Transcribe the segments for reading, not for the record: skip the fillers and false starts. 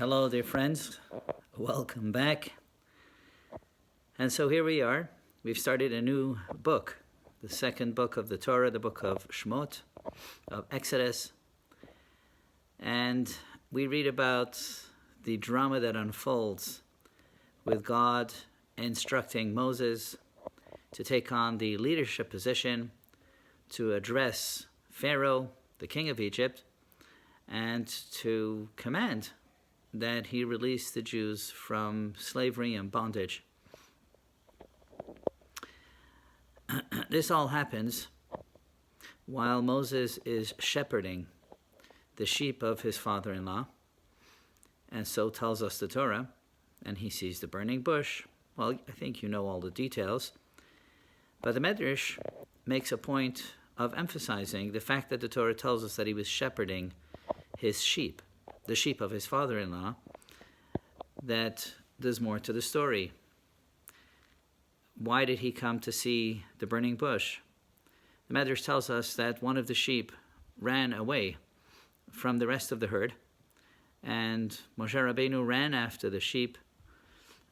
Hello, dear friends. Welcome back. And so here we are. We've started a new book, the second book of the Torah, the book of Shmot, of Exodus. And we read about the drama that unfolds with God instructing Moses to take on the leadership position to address Pharaoh, the king of Egypt, and to command that he release the Jews from slavery and bondage. This all happens while Moses is shepherding the sheep of his father-in-law, and so tells us the Torah, and he sees the burning bush. Well, I think you know all the details, but the Medrash makes a point of emphasizing the fact that the Torah tells us that he was shepherding his sheep, the sheep of his father-in-law, that there's more to the story. Why did he come to see the burning bush? The Medrash tells us that one of the sheep ran away from the rest of the herd, and Moshe Rabbeinu ran after the sheep,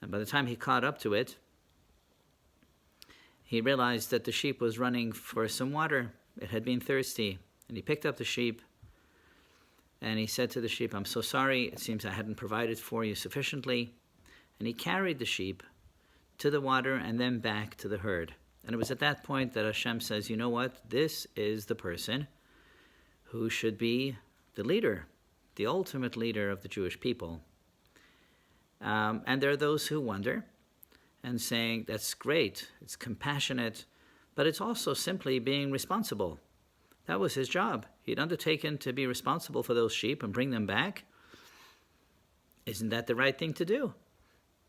and by the time he caught up to it, he realized that the sheep was running for some water. It had been thirsty, and he picked up the sheep, and he said to the sheep, "I'm so sorry, it seems I hadn't provided for you sufficiently." And he carried the sheep to the water and then back to the herd. And it was at that point that Hashem says, you know what? This is the person who should be the leader, the ultimate leader of the Jewish people. And there are those who wonder and saying, that's great, it's compassionate, but it's also simply being responsible. That was his job. He'd undertaken to be responsible for those sheep and bring them back. Isn't that the right thing to do?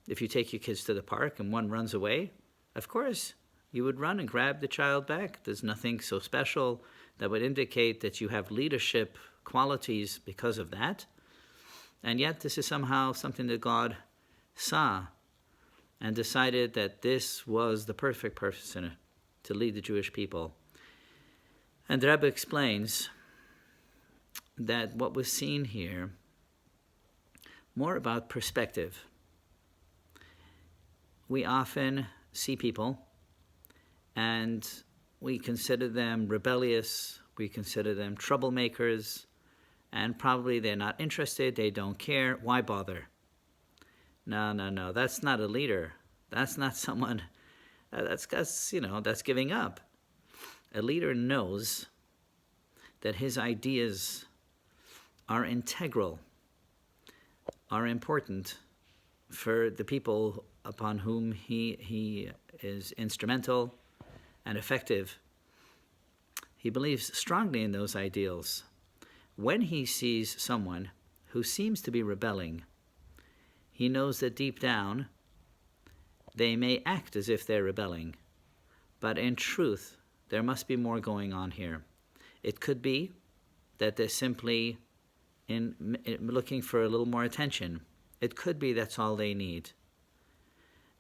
If you take your kids to the park and one runs away, of course, you would run and grab the child back. There's nothing so special that would indicate that you have leadership qualities because of that. And yet this is somehow something that God saw and decided that this was the perfect person to lead the Jewish people. And the Rebbe explains that what was seen here, more about perspective. We often see people and we consider them rebellious, we consider them troublemakers, and probably they're not interested, they don't care, why bother? No, that's not a leader. That's not someone, that's giving up. A leader knows that his ideas are integral, are important for the people upon whom he is instrumental and effective. He believes strongly in those ideals. When he sees someone who seems to be rebelling, he knows that deep down they may act as if they're rebelling, but in truth, there must be more going on here. It could be that they're simply looking for a little more attention. It could be that's all they need.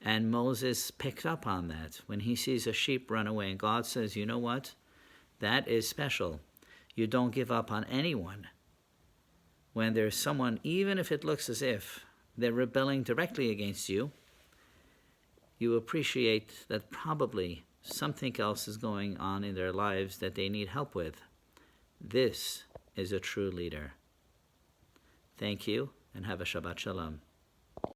And Moses picked up on that when he sees a sheep run away. And God says, you know what? That is special. You don't give up on anyone. When there's someone, even if it looks as if they're rebelling directly against you, you appreciate that probably something else is going on in their lives that they need help with. This is a true leader. Thank you, and have a Shabbat Shalom.